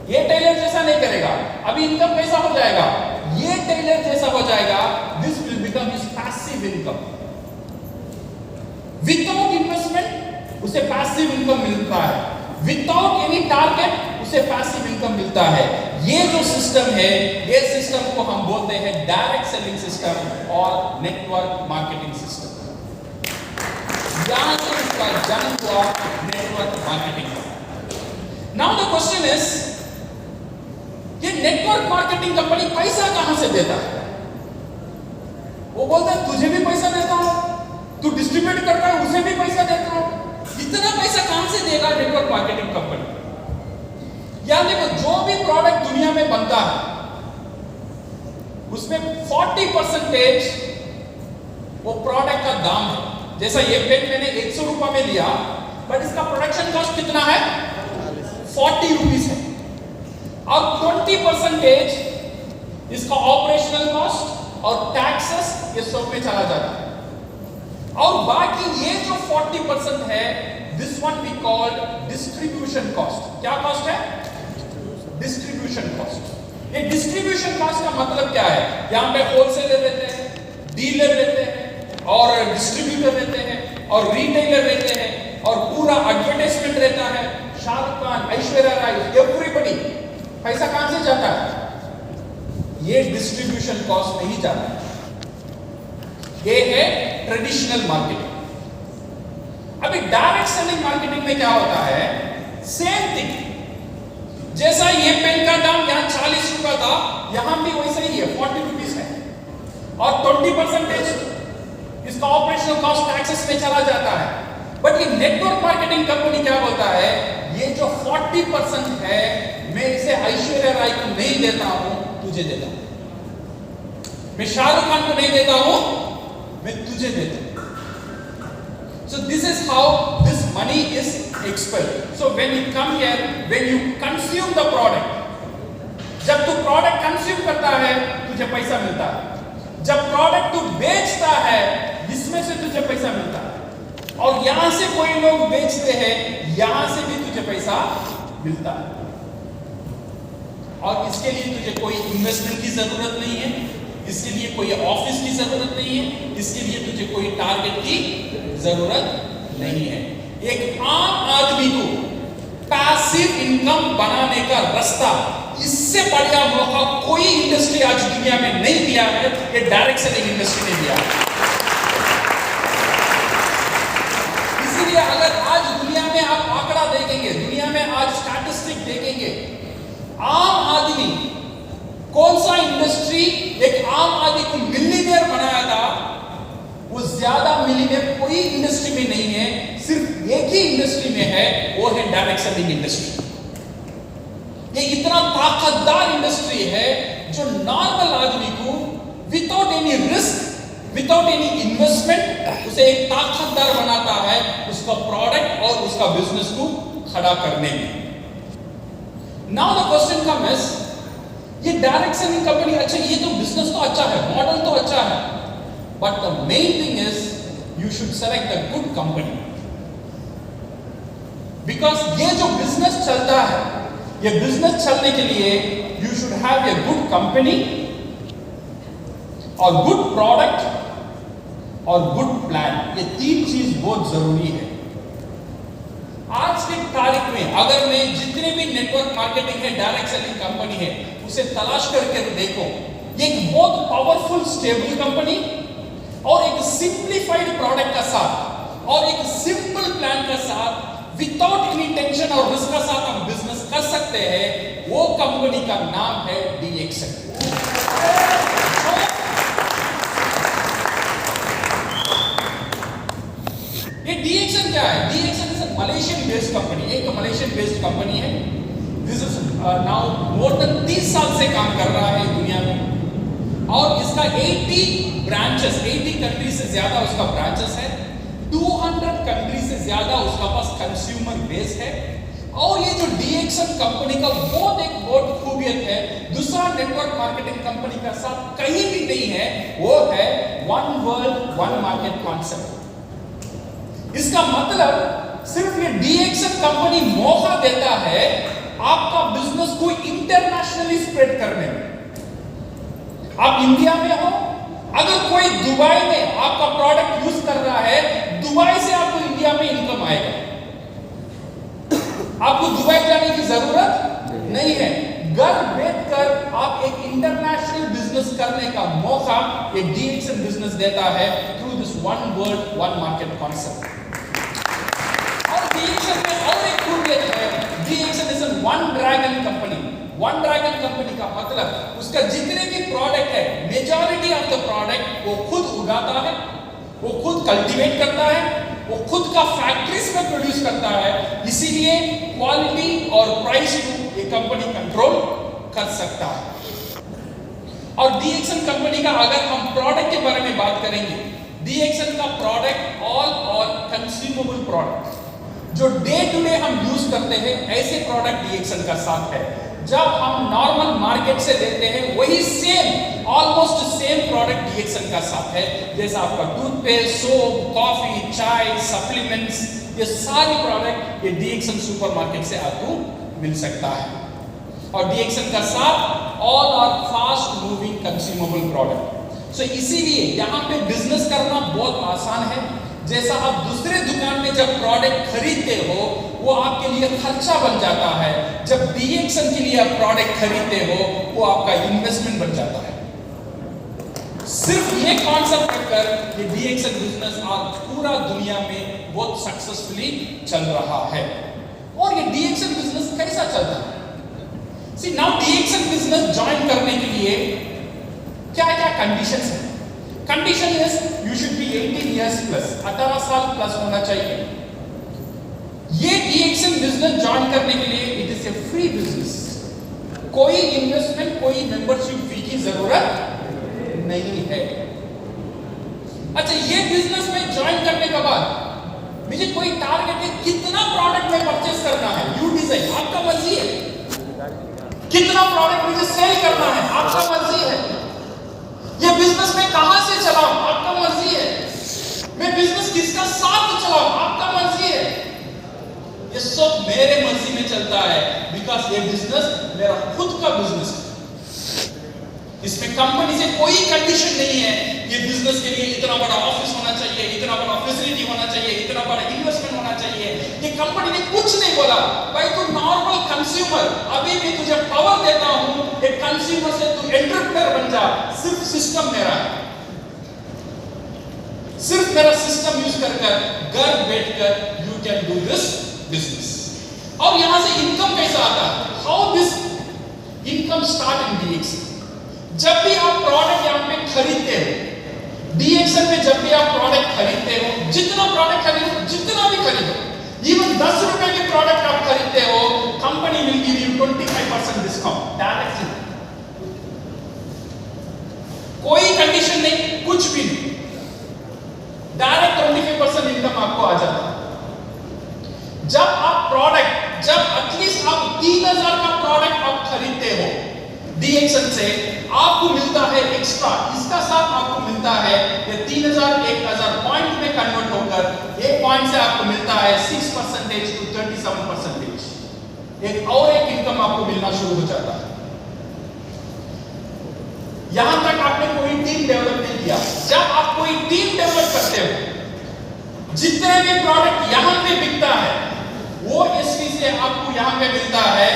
ये टेलर जैसा नहीं करेगा। अभी इनकम कैसा हो जाएगा? ये टेलर जैसा हो जाएगा। This will become his passive income. Without investment उसे पैसिव इनकम मिलता है। विदाउट एनी टारगेट उसे पैसिव इनकम मिलता है। ये जो सिस्टम है, ये सिस्टम को हम बोलते हैं डायरेक्ट सेलिंग सिस्टम और नेटवर्क मार्केटिंग सिस्टम। यहां से इसका जन्म हुआ नेटवर्क मार्केटिंग का। नाउ द क्वेश्चन इज, ये नेटवर्क मार्केटिंग कंपनी पैसा कहां से देता है? वो बोलता है तुझे भी पैसा देता हूं, तू डिस्ट्रीब्यूट करता है उसे भी पैसा देता हूं। इतना पैसा कहां से देगा नेटवर्क मार्केटिंग कंपनी? या देखो, जो भी प्रोडक्ट दुनिया में बनता है उसमें 40% वो प्रोडक्ट का दाम है। जैसा ये पेन मैंने 100 रुपए में लिया, बट इसका प्रोडक्शन कॉस्ट कितना है? 40 रुपीस है। और 20% इसका ऑपरेशनल कॉस्ट और टैक्सेस ये सब में चला जाता है। और बाकी ये जो 40% है, this one we called distribution cost. क्या कॉस्ट है? Distribution cost. ये डिस्ट्रीब्यूशन कॉस्ट का मतलब क्या है? यहां पे होलसेलर रहते हैं, डीलर रहते हैं और डिस्ट्रीब्यूटर रहते हैं और रिटेलर रहते हैं और पूरा एडवर्टाइजमेंट रहता है। शाहरुख खान, ऐश्वर्या राय, एवरीबॉडी। पैसा कहां से जाता है? ये डिस्ट्रीब्यूशन कॉस्ट नहीं जाता है। ये है ट्रेडिशनल मार्केटिंग। अभी डायरेक्ट सेलिंग मार्केटिंग में क्या होता है? Same thing. जैसा ये पेन का दाम यहां 40 रुपए था, यहां भी वैसा ही है, 40 रुपीस है। और 20% इसका ऑपरेशनल कॉस्ट टैक्सेस में चला जाता है। बट ये नेटवर्क मार्केटिंग कंपनी क्या बोलता है? ये जो 40% है, मैं इसे ऐश्वर्या राय को नहीं देता हूं, तुझे देता हूं। मैं शाहरुख खान को नहीं देता हूं, मैं तुझे देता हूं। So this is how this money is expelled. So when you come here, when you consume the product, जब तू प्रोडक्ट कंज्यूम करता है तुझे पैसा मिलता है। जब प्रोडक्ट तू बेचता है इसमें से तुझे पैसा मिलता है। और यहां से कोई लोग बेचते हैं, यहां से भी तुझे पैसा मिलता है। और इसके लिए तुझे कोई इन्वेस्टमेंट की जरूरत नहीं है, इसके लिए कोई ऑफिस की जरूरत नहीं है, इसके लिए तुझे कोई टारगेट की जरूरत नहीं है। एक आम आदमी को पैसिव इनकम बनाने का रास्ता, इससे बढ़िया मौका कोई इंडस्ट्री आज दुनिया में नहीं दिया है, ये डायरेक्ट सेलिंग इंडस्ट्री ने दिया है। इसीलिए अगर आज दुनिया में आप आंकड़ा देखेंगे, दुनिया में आज स्टैटिस्टिक देखेंगे, आम आदमी कौन सा इंडस्ट्री एक आम आदमी को मिलियनेयर बनाया था, वो ज्यादा मिलियनेयर कोई इंडस्ट्री में नहीं है, सिर्फ एक ही इंडस्ट्री में है, वो है डायरेक्ट सेलिंग इंडस्ट्री। ये इतना ताकतदार इंडस्ट्री है जो नॉर्मल आदमी को without any risk, without any investment उसे एक ताकतदार बनाता है उसका प्रोडक्ट और उसका बिजनेस को खड़ा करने में। Now the question come is, ये डायरेक्ट सेलिंग कंपनी, अच्छा ये तो बिजनेस तो अच्छा है, मॉडल तो अच्छा है, but the main thing is you should select the good company. Because ये जो बिजनेस चलता है, ये बिजनेस चलने के लिए you should have a good company और गुड प्रोडक्ट और गुड प्लान। ये तीन चीज बहुत जरूरी है। आज की तारीख में अगर मैं जितने भी नेटवर्क मार्केटिंग है, डायरेक्ट सेलिंग कंपनी है, उसे तलाश करके देखो, ये एक बहुत पावरफुल स्टेबल कंपनी और एक सिंप्लीफाइड प्रोडक्ट का साथ और एक सिंपल प्लान का साथ, विदाउट एनी टेंशन और रिस्क का साथ हम बिजनेस कर सकते हैं, वो कंपनी का नाम है DXL। ये DXN क्या है? DXN is a Malaysian based company, एक मलेशियन बेस्ड कंपनी है। This is now more than 30 साल से काम कर रहा है दुनिया में, और इसका 80 ब्रांचेस, 80 कंट्री से ज्यादा उसका ब्रांचेस है, 200 कंट्री से ज्यादा उसका पास कंज्यूमर बेस है। और ये जो DXN कंपनी का बहुत खूबियत है, दूसरा नेटवर्क मार्केटिंग कंपनी का साथ कहीं भी नहीं है, वो है one world one market concept. इसका मतलब सिर्फ ये DXN कंपनी मौका देता है आपका बिजनेस को इंटरनेशनली स्प्रेड करने में। आप इंडिया में हो, अगर कोई दुबई में आपका प्रोडक्ट यूज कर रहा है, दुबई से आपको इंडिया में इनकम आएगा, आपको दुबई जाने की जरूरत नहीं है। घर बैठकर आप एक इंटरनेशनल बिजनेस करने का मौका ये DXN बिजनेस देता है through this one world one market concept. और DXN में और एक खूबियत है, DXN is one dragon company. One dragon company का मतलब उसका जितने भी प्रोडक्ट है, मेजॉरिटी ऑफ द प्रोडक्ट वो खुद उगाता है, वो खुद कल्टीवेट करता है, वो खुद का फैक्ट्रीज में प्रोड्यूस करता है। इसीलिए क्वालिटी और प्राइस को ये कंपनी कंट्रोल कर सकता है। और DXN कंपनी का अगर हम प्रोडक्ट के बारे में बात करेंगे, DXN का प्रोडक्ट ऑल और कंज्यूमेबल प्रोडक्ट जो डे टू डे हम यूज करते हैं, ऐसे प्रोडक्ट DXN का साथ है। जब हम नॉर्मल मार्केट से लेते हैं, वही same almost same product DXN का साथ है, जैसा आपका टूथपेस्ट, सोप, कॉफी, चाय, सप्लीमेंट्स, ये सारी प्रोडक्ट ये DXN सुपरमार्केट से आपको मिल सकता है। और DXN का साथ ऑल और फास्ट मूविंग कंज्यूमेबल प्रोडक्ट। सो इसीलिए यहाँ पे बिजनेस करना बहुत आसान है। जैसा आप दूसरे दुकान में जब प्रोडक्ट खरीदते हो, वो आपके लिए खर्चा बन जाता है, जब DXN के लिए आप प्रोडक्ट खरीदते हो, वो आपका इन्वेस्टमेंट बन जाता है। सिर्फ ये कॉन्सेप्ट रखकर ये DXN बिजनेस आज पूरा दुनिया में बहुत सक्सेसफुली चल रहा है। और ये DXN बिजनेस कैसा चलता है? सी नाउ DXN बिजनेस ज्वाइन करने के लिए क्या क्या कंडीशंस हैं? Condition is you should be 18 years plus, 18 साल प्लस होना चाहिए। ये DXN बिजनेस ज्वाइन करने के लिए it is a free business, कोई इन्वेस्टमेंट, कोई मेंबरशिप फी की जरूरत नहीं है। अच्छा, ये बिजनेस में ज्वाइन करने के बाद मुझे कोई टारगेट है कितना प्रोडक्ट में परचेस करना है, यू डिसाइड, आपका मर्जी है। कितना प्रोडक्ट मुझे सेल करना है, आपका मर्जी है। ये बिजनेस में कहां से चलाऊं, आपका मर्जी है। मैं बिजनेस किसका साथ चलाऊं, आपका मर्जी है। ये सब मेरे मर्जी में चलता है, बिकॉज ये बिजनेस मेरा खुद का बिजनेस है। इसमें कंपनी से कोई कंडीशन नहीं है, ये बिजनेस के लिए इतना बड़ा ऑफिस होना चाहिए, इतना बड़ा फैसिलिटी होना चाहिए, इतना बड़ा इन्वेस्टमेंट होना चाहिए। ये कंपनी ने कुछ नहीं बोला, भाई तू नॉर्मल कंज्यूमर, अभी भी तुझे पावर देता हूं, एक कंज्यूमर से तू एंटरप्रेन्योर बन जा। सिर्फ सिस्टम मेरा है, सिर्फ मेरा सिस्टम यूज कर घर बैठकर you can do this business. और यहां से इनकम कैसा आता है? How this income start in DXN? जब भी आप प्रोडक्ट यहां पे खरीदते हो, DXN में जब भी आप प्रोडक्ट खरीदते हो, जितना प्रोडक्ट खरीदो, जितना भी खरीदो, इवन 10 रुपए के प्रोडक्ट आप खरीदते हो, company will give you 25% discount directly. कोई कंडीशन नहीं, कुछ भी नहीं, डायरेक्ट 25% इनकम आपको आ जाता है। जब आप प्रोडक्ट, जब एटलीस्ट आप 3000 का प्रोडक्ट आप खरीदते हो DXN से, आपको मिलता है एक्स्ट्रा, इसका साथ आपको मिलता है ये 3000 1000 पॉइंट में कन्वर्ट होकर, एक पॉइंट से आपको मिलता है 6% to 37%। एक और एक इनकम आपको मिलना शुरू हो जाता है। यहां तक आपने कोई टीम डेवलप नहीं किया। जब आप कोई टीम डेवलप करते हो, जितने भी प्रोडक्ट यहां पे बिकता है, वो SV से आपको यहां पे मिलता है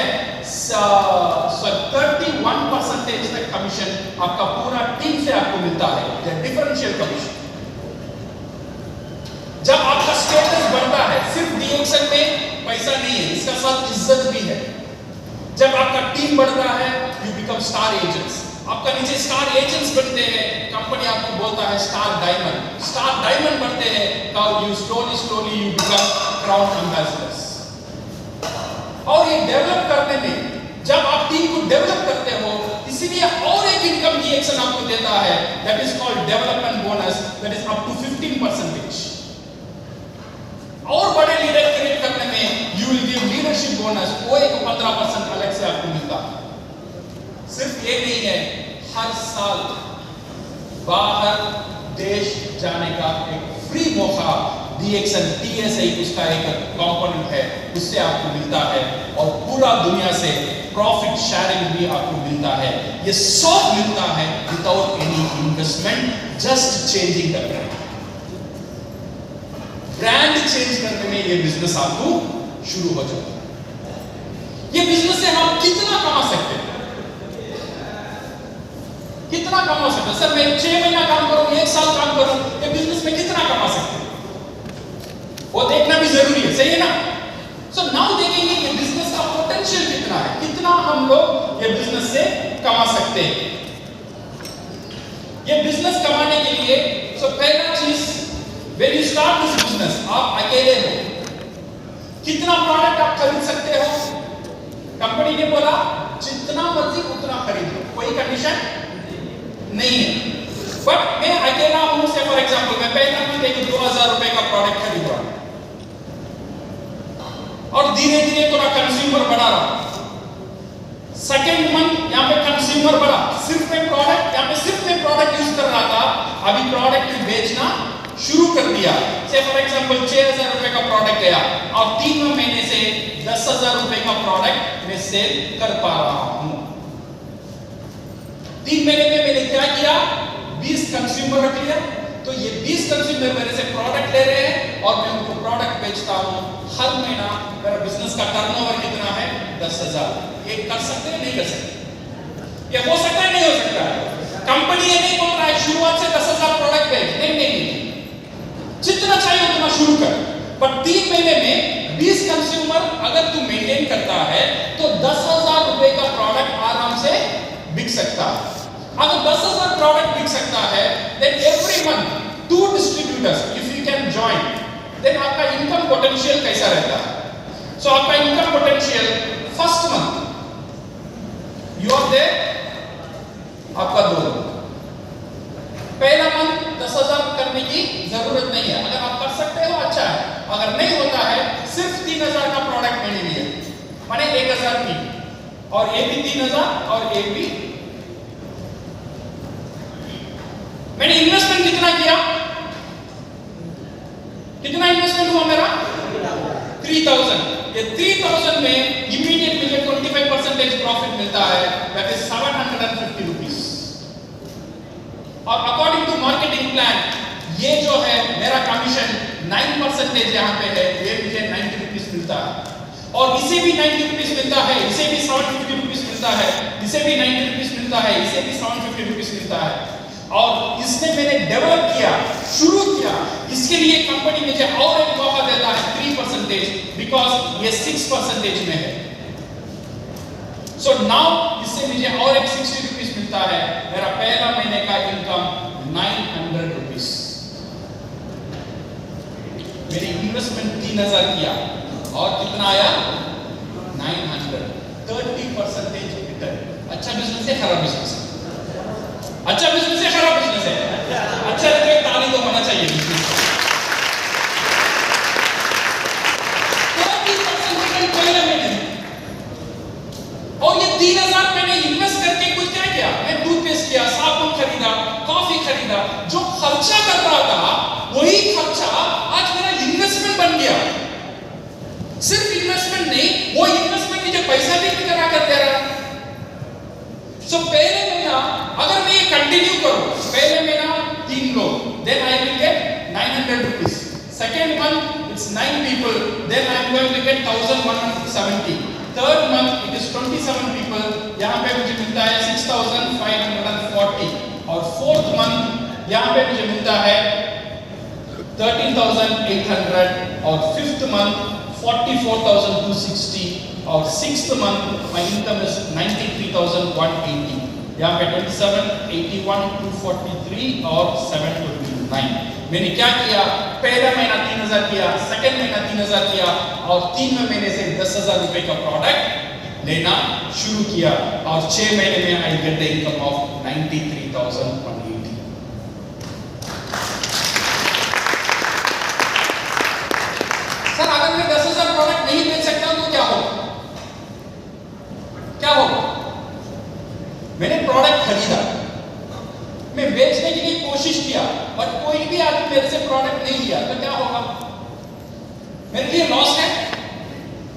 31% तक कमीशन आपका पूरा टीम से आपको मिलता है, डिफरेंशियल कमीशन। जब आपका स्टेटस बढ़ता है, सिर्फ DXN में पैसा नहीं है, इसका साथ इज्जत भी है। जब आपका टीम बढ़ता है, यू बिकम स्टार एजेंट्स, आपका नीचे स्टार एजेंट्स बनते हैं, कंपनी आपको बोलता है स्टार डायमंड बनते हैं, now you slowly you become crown ambassadors. और ये डेवलप करने में जब आप टीम को डेवलप करते हो, इसीलिए और एक इनकम की एक्शन आपको देता है, that is called development bonus, that is up to 15%। और बड़े लीडर क्रिएट करने में you will give leadership bonus, वो एक 15% अलग से आपको मिलता है। सिर्फ ये नहीं है, हर साल बाहर देश जाने का एक फ्री मौका DXN TSI उसका एक कंपोनेंट है, उससे आपको मिलता है, और पूरा दुनिया से प्रॉफिट शेयरिंग भी आपको मिलता है। ये सब मिलता है without any investment, just changing the brand. Brand change करने में ये बिजनेस आपको शुरू हो जाता है। ये बिजनेस से हम कितना कमा सकते हैं? कितना कमा सकते हैं? सर मैं 6 महीना काम करूं, 1 साल काम करूं, ये बिजनेस में कितना कमा सकते हैं? वो देखना भी जरूरी है, सही है ना? सो नाउ देखेंगे ये बिजनेस का पोटेंशियल कितना है, कितना हम लोग ये बिजनेस से कमा सकते हैं। ये बिजनेस कमाने के लिए पहला चीज, when you start this business, आप अकेले हो, कितना प्रोडक्ट आप खरीद सकते हो? कंपनी ने बोला जितना मर्जी उतना खरीदो, कोई कंडीशन नहीं है। बट मैं अकेला हूं, से फॉर एग्जांपल मैं पहला मंथ एक 2000 रुपए का प्रोडक्ट खरीद रहा हूं, और धीरे धीरे थोड़ा कंज्यूमर बढ़ा रहा। सेकेंड मंथ यहाँ पे कंज्यूमर बढ़ा, सिर्फ मैं प्रोडक्ट यहाँ पे सिर्फ मैं प्रोडक्ट यूज कर रहा था, अभी प्रोडक्ट बेचना शुरू कर दिया। से फॉर एग्जांपल 6000 रुपए का प्रोडक्ट गया, और 3 महीने से 10000 रुपए का प्रोडक्ट मैं सेल कर पा रहा हूं। 3 महीने में मैंने क्या किया, 20 कंज्यूमर रख लिया, तो ये 20 कंज्यूमर मेरे से प्रोडक्ट ले रहे हैं और मैं उनको प्रोडक्ट बेचता हूं। हर महीना मेरा बिजनेस का टर्नओवर कितना है? 10,000। ये कर सकते हैं, नहीं कर सकते? ये हो सकता है, नहीं हो सकता है? कंपनी ये नहीं बोल रहा है शुरुआत से 10,000 प्रोडक्ट बेच, नहीं, जितना चाहिए उतना शुरू कर, पर 3 महीने में 20 कंज्यूमर अगर तू मेंटेन करता है तो 10,000 रुपए का प्रोडक्ट आराम से बिक सकता है। अगर 10,000 प्रोडक्ट बिक सकता है, then every month 2 distributors if you can join, then आपका इनकम पोटेंशियल कैसा रहता है? So आपका income potential first month you are there, आपका 2 पहला मंथ 10,000 करने की जरूरत नहीं है, अगर आप कर सकते हो अच्छा है, अगर नहीं होता है सिर्फ 3,000 का प्रोडक्ट मैंने लिया, माने 1,000 की, और ये भी 3,000 और ये भी। मैंने इन्वेस्टमेंट कितना किया? कितना इन्वेस्टमेंट हुआ मेरा? 3,000। ये 3,000 में इमीडिएट मुझे 25% प्रॉफिट मिलता है, दैट इज 750 रुपीस। और अकॉर्डिंग टू मार्केटिंग प्लान ये जो है मेरा कमीशन 9% यहाँ पे है, ये मुझे 90 रुपीस मिलता है, और इसे भी 90 रुपीस मिलता है, इसे भी 750 रुपीस मिलता है, इसे भी 90 रुपीस मिलता है, इसे भी 750 रुपीस मिलता है। और इसने मैंने डेवलप किया, शुरू किया, इसके लिए कंपनी मुझे और एक मौका देता है 3%, बिकॉज ये 6% में है। सो नाउ इससे मुझे और एक 60 रुपीस मिलता है, मेरा पहला महीने का इनकम 900 रुपीस। मेरी इन्वेस्टमेंट 3,000 किया और कितना आया? 900। 30% रिटर्न। अच्छा बिजनेस है, खराब बिजनेस है? अच्छा बिजनेस है, खराब बिजनेस है? अच्छा लगे ताली तो होना चाहिए बिजनेस का। 30% रिटर्न पहले महीने, और ये 3,000 मैंने इन्वेस्ट करके कुछ क्या किया? मैं टूथपेस्ट किया, साबुन खरीदा, कॉफी खरीदा, जो खर्चा कर रहा था वही खर्चा आज मेरा इन्वेस्टमेंट बन गया। सिर्फ इन्वेस्टमेंट नहीं, वो इन्वेस्टमेंट मुझे पैसा भी करा कर दे रहा है। सो पहले महीना अगर मैं ये कंटिन्यू करूं, पहले महीना 3 लोग, then I will get 900 rupees. Second month it's 9 people, then I am going to get 1,170. Third month it is 27 people, यहाँ पे मुझे मिलता है 6,540, और फोर्थ मंथ यहाँ पे मुझे मिलता है 13,800, और फिफ्थ मंथ 44,260, और sixth month my income is 93,180। यहाँ पे 27, 81, 243 और 729। मैंने क्या किया, पहला महीना 3000 किया, सेकंड महीना 3000 किया और 3वें महीने से 10,000 रुपए का प्रोडक्ट लेना शुरू किया और 6 महीने में I get the income of 93,180। Sir अगर मैं 10,000 प्रोडक्ट नहीं बेच सकता तो क्या होगा? क्या होगा? मैंने प्रोडक्ट खरीदा, मैं बेचने के लिए कोशिश किया, बट कोई भी आदमी मेरे से प्रोडक्ट नहीं लिया तो क्या होगा? मेरे लिए लॉस है?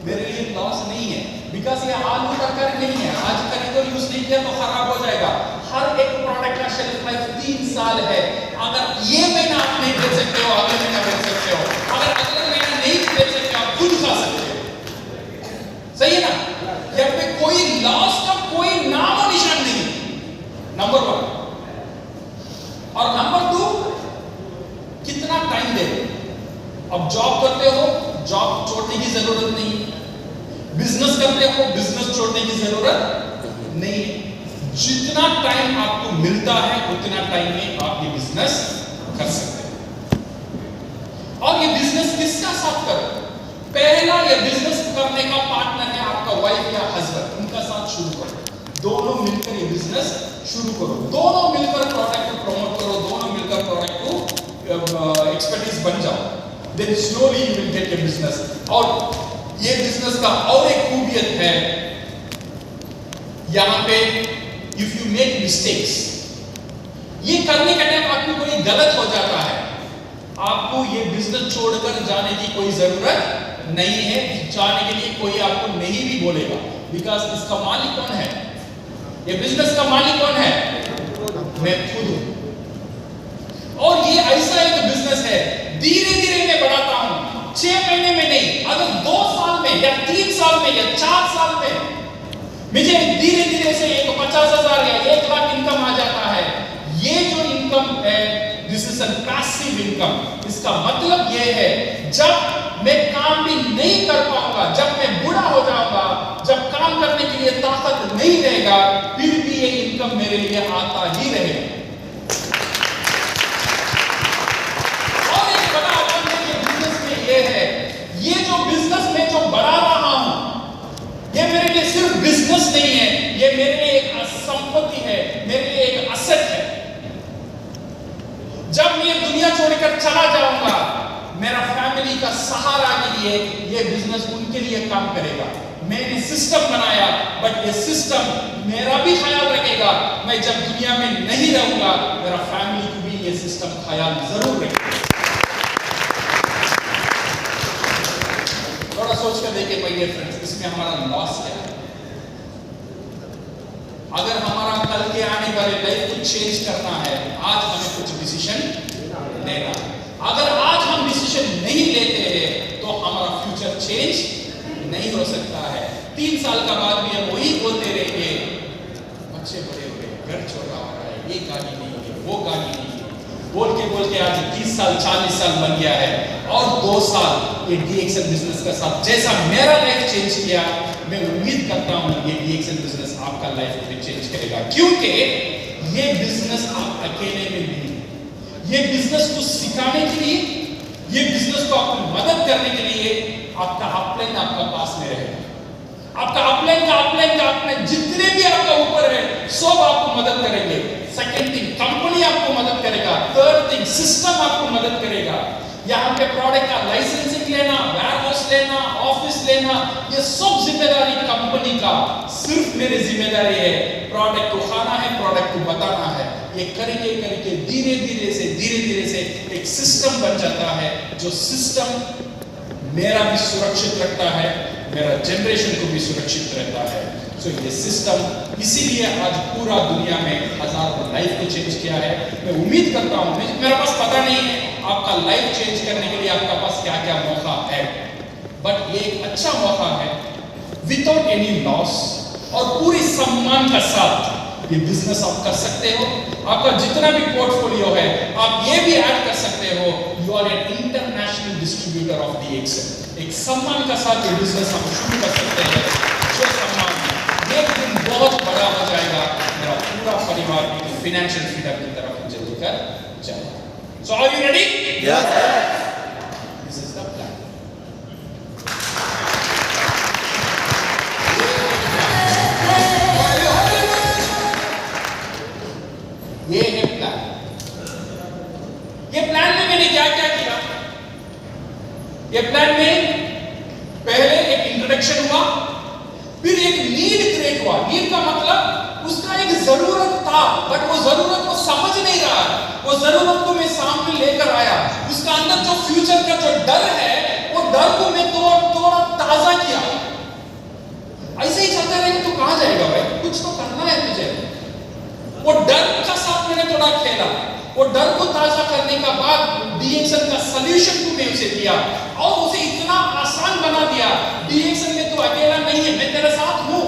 मेरे लिए लॉस नहीं है, बिकॉज ये आलू का कर नहीं है, आज खरीदो यूज नहीं किया तो खराब हो जाएगा। हर एक प्रोडक्ट का शेल्फ लाइफ 3 साल है। अगर ये महीना आप नहीं बेच सकते हो, अगले महीना बेच सकते हो, अगर अगले महीना नहीं बेच सकते आप खुद खा सकते हो, सही है ना? यहाँ पे कोई लॉस का कोई नाम और निशान नहीं, नंबर 1। और नंबर 2, कितना टाइम दे रहे हो? अब जॉब करते हो, जॉब छोड़ने की जरूरत नहीं, बिजनेस करते हो, बिजनेस छोड़ने की जरूरत नहीं है। जितना टाइम आपको मिलता है उतना टाइम में आप ये बिजनेस कर सकते हो। और ये बिजनेस किसका साथ करो? पहला ये बिजनेस करने का पार्टनर है आपका वाइफ या हस्बैंड, उनका साथ शुरू करो। दोनों मिलकर ये बिजनेस शुरू करो, दोनों मिलकर प्रोडक्ट को प्रमोट करो, दोनों मिलकर प्रोडक्ट को एक्सपर्टीज बन जाओ, then slowly you will get your business. और ये बिजनेस का और एक खूबियत है, यहां पे इफ यू मेक मिस्टेक्स, ये करने का टाइम आपको कोई गलत हो जाता है, आपको ये बिजनेस छोड़कर जाने की कोई जरूरत नहीं है। जाने के लिए कोई आपको नहीं भी बोलेगा, बिकॉज इसका मालिक कौन है? ये बिजनेस का मालिक कौन है? मैं खुद हूं। और ये ऐसा एक बिजनेस है, धीरे धीरे मैं बढ़ाता हूं, 6 महीने में नहीं, अगर 2 साल में या 3 साल में या 4 साल में मुझे धीरे धीरे से एक 50,000 या 1 लाख इनकम आ जाता है। ये जो इनकम है, this is an passive income. इसका मतलब ये है, जब मैं काम भी नहीं कर पाऊंगा, जब मैं बूढ़ा हो जाऊंगा, जब काम करने के लिए ताकत नहीं रहेगा, फिर भी ये इनकम मेरे लिए आता ही रहेगा। और एक बड़ा एडवांटेज बिजनेस में ये है, ये जो बिजनेस में जो बढ़ा रहा हूं, ये मेरे लिए सिर्फ बिजनेस नहीं है, ये मेरे लिए एक संपत्ति है, मेरे लिए एक असेट है। जब मैं दुनिया छोड़कर चला जाऊंगा, मेरा फैमिली का सहारा के लिए ये बिजनेस उनके लिए काम करेगा। मैंने सिस्टम बनाया, बट ये सिस्टम मेरा भी ख्याल रखेगा। मैं जब दुनिया में नहीं रहूंगा, मेरा फैमिली को भी ये सिस्टम ख्याल जरूर रखेगा। थोड़ा सोच कर देखिए माय डियर फ्रेंड्स, इसमें हमारा लॉस क्या है? अगर हमारा कल के आने वाले लाइफ को चेंज करना है, आज हमें कुछ डिसीजन लेना है। अगर आज हम डिसीजन नहीं लेते हैं तो हमारा फ्यूचर चेंज नहीं हो सकता है। 3 साल का बाद भी हम वही बोलते रहेंगे, बच्चे बड़े हो गए, घर छोटा हो रहा है, ये गाड़ी नहीं है, वो गाड़ी नहीं है, बोल के आज 30 साल 40 साल बन गया है। और 2 साल ये डीएक्सएल बिजनेस का साथ जैसा मेरा लाइफ चेंज किया, मैं उम्मीद करता हूं ये डीएक्सएल बिजनेस आपका लाइफ भी चेंज करेगा, क्योंकि ये बिजनेस आप अकेले में नहीं, ये बिजनेस को सिखाने के लिए, ये बिजनेस को आपको मदद करने के लिए आपका अपलाइन आपका पास में रहेगा। आपका अपलाइन जितने भी आपका ऊपर है, सब आपको मदद करेंगे। सेकंड थिंग, कंपनी आपको मदद करेगा। थर्ड थिंग, सिस्टम आपको मदद करेगा। यहाँ पे प्रोडक्ट का लाइसेंसिंग लेना, वेयरहाउस लेना, ऑफिस लेना, ये सब जिम्मेदारी कंपनी का, सिर्फ मेरी जिम्मेदारी है प्रोडक्ट को खाना है, प्रोडक्ट को बताना है। ये करके धीरे धीरे से एक सिस्टम बन जाता है, जो सिस्टम मेरा भी सुरक्षित रखता है, मेरा जनरेशन को भी सुरक्षित रहता है। सो ये सिस्टम इसीलिए आज पूरा दुनिया में हजारों लाइफ को चेंज किया है। मैं उम्मीद करता हूँ, मेरे पास पता नहीं है आपका लाइफ चेंज करने के लिए आपका पास क्या क्या मौका है, बट ये एक अच्छा मौका है, विदाउट एनी लॉस और पूरी सम्मान का साथ ये बिजनेस आप कर सकते हो। आपका जितना भी पोर्टफोलियो है, आप ये भी ऐड कर सकते हो, you are an international distributor of DXL. एक सम्मान का साथ ये बिजनेस आप शुरू कर सकते हैं। जो सम्मान एक दिन बहुत बड़ा हो जाएगा, मेरा पूरा आपकी बात फाइनेंशियल फ्रीडम की तरफ मुझे लेकर चले। So are you ready? Yes this is the plan. ये है प्लान। ये प्लान में मैंने क्या क्या किया? ये प्लान में पहले एक इंट्रोडक्शन हुआ, फिर एक नीड क्रिएट हुआ। नीड का मतलब उसका एक जरूरत था, बट वो जरूरत को समझ नहीं रहा। वो जरूरत को मैं सामने लेकर आया। उसका अंदर जो फ्यूचर का जो डर है, वो डर को मैं थोड़ा ताजा किया। ऐसे ही चलते रहेंगे तो कहां जाएगा भाई? कुछ तो करना है तुझे। वो डर का साथ मैंने थोड़ा खेला। वो डर को ताजा करने का बाद डीएक्शन का सॉल्यूशन को मैं उसे दिया और उसे इतना आसान बना दिया। डीएक्शन में तो अकेला नहीं है, मैं तेरे साथ हूं।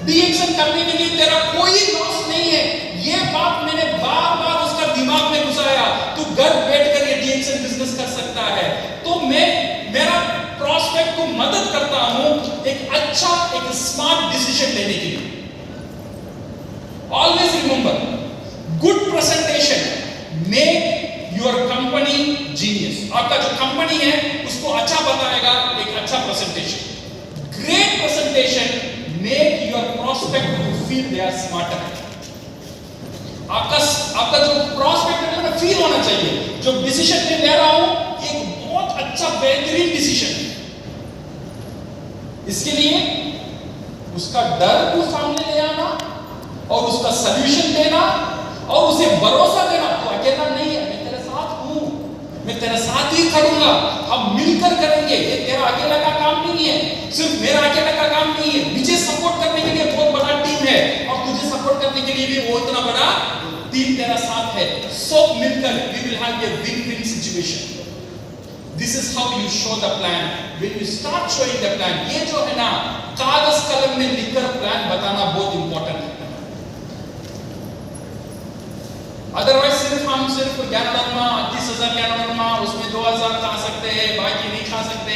डीएक्शन करने के लिए तेरा कोई लॉस नहीं है। ये बात मैंने बार-बार उसका दिमाग में घुसाया। तू घर बैठकर ये डीएक्शन बिजनेस कर सकता है। तो मैं मेरा प्रॉस्पेक्ट को मदद करता हूं एक अच्छा, एक स्मार्ट डिसीजन लेने के लिए। Always remember, good presentation make your company genius. आपका जो कंपनी है उसको अच्छा बताएगा एक अच्छा presentation. Great presentation make your prospect to feel they are smarter. आपका जो prospect है ना फील होना चाहिए जो डिसीजन मैं ले रहा हूं एक बहुत अच्छा बेहतरीन डिसीजन। इसके लिए उसका डर को सामने ले आना और उसका सॉल्यूशन देना और उसे भरोसा देना। तो अकेला नहीं है, मैं तेरे साथ हूं, मैं तेरे साथ ही खड़ूंगा, हम मिलकर करेंगे। ये तेरा अकेला का काम नहीं है, सिर्फ मेरा अकेला का काम नहीं है। मुझे सपोर्ट करने के लिए बहुत बड़ा टीम है और तुझे सपोर्ट करने के लिए भी वो इतना बड़ा टीम तेरा साथ है। सब मिलकर we will have a win-win situation. This is how you show the plan. When you start showing the plan, ये जो है ना कागज कलम में लिखकर प्लान बताना बहुत इंपॉर्टेंट है। अदरवाइज सिर्फ ज्ञानोरमा 30,000 ज्ञानोरमा उसमें 2,000 खा सकते हैं, बाकी नहीं खा सकते।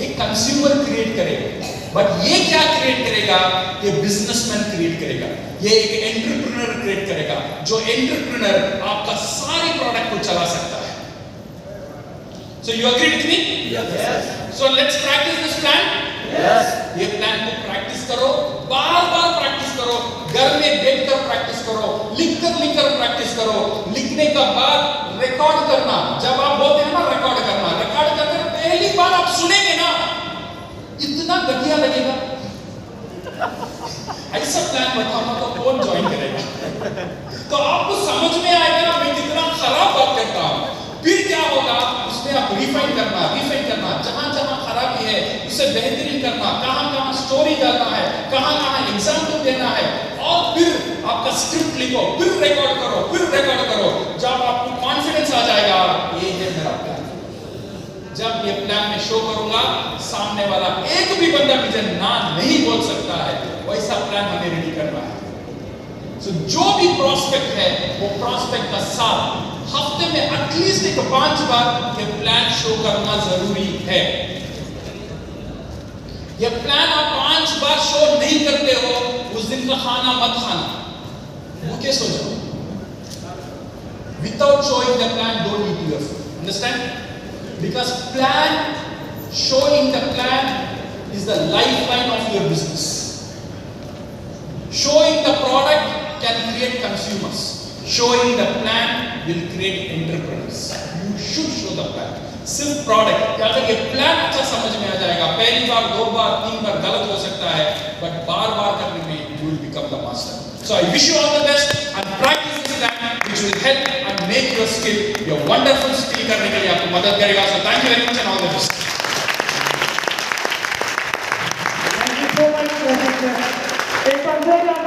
एक कंज्यूमर क्रिएट करेगा, बट ये क्या क्रिएट करेगा? ये बिजनेसमैन क्रिएट करेगा, ये एक एंटरप्रेन्योर क्रिएट करेगा जो एंटरप्रेन्योर आपका सारे प्रोडक्ट को चला सकता है। So you agree with me? Yes. So let's practice this plan. Yes. ये प्लान को प्रैक्टिस करो, बार-बार प्रैक्टिस करो, घर में बैठकर प्रैक्टिस करो, लिखकर प्रैक्टिस करो। लिखने का बाद रिकॉर्ड करना। जब आप बोलते हैं ना रिकॉर्ड करकर पहली बार आप सुनेंगे ना इतना घटिया लगेगा। ऐसा प्लान बताऊंगा तो कौन ज्वाइन करेगा? तो आपको समझ में आएगा मैं कितना खराब बात करता हूं। फिर क्या होगा? उसमें आप रिफाइन करना, जहां खराबी है उसे बेहतरीन करना, कहां स्टोरी डालना है, कहां एग्जाम्पल देना है और फिर आपका स्क्रिप्ट लिखो, फिर रिकॉर्ड करो। जब आपको कॉन्फिडेंस आ जाएगा ये है मेरा प्लान। जब ये प्लान मैं शो करूंगा सामने वाला एक भी बंदा मुझे ना नहीं बोल सकता है। वैसा प्लान हमें रेडी करना है। So, जो भी प्रॉस्पेक्ट है वो प्रॉस्पेक्ट का साथ हफ्ते में एटलीस्ट 5 बार ये प्लान शो करना जरूरी है। ये प्लान आप 5 बार शो नहीं करते हो उस दिन का खाना मत खाना, भूखे सो जाओ। Without showing the plan, don't eat your food. Understand? Because showing the plan is the lifeline of your business. Showing the product can create consumers. Showing the plan will create entrepreneurs. You should show the plan. सिर्फ product क्या अगर ये plan अच्छा समझ में आ जाएगा, पहली बार, 2 बार, 3 बार गलत हो सकता है, बट बार-बार करने में you will become the master. So I wish you all the best and practice this plan which will help and make your skill your wonderful skill करने के लिए आपको मदद करेगा. So thank you very much and all the best. Thank you so much, Professor.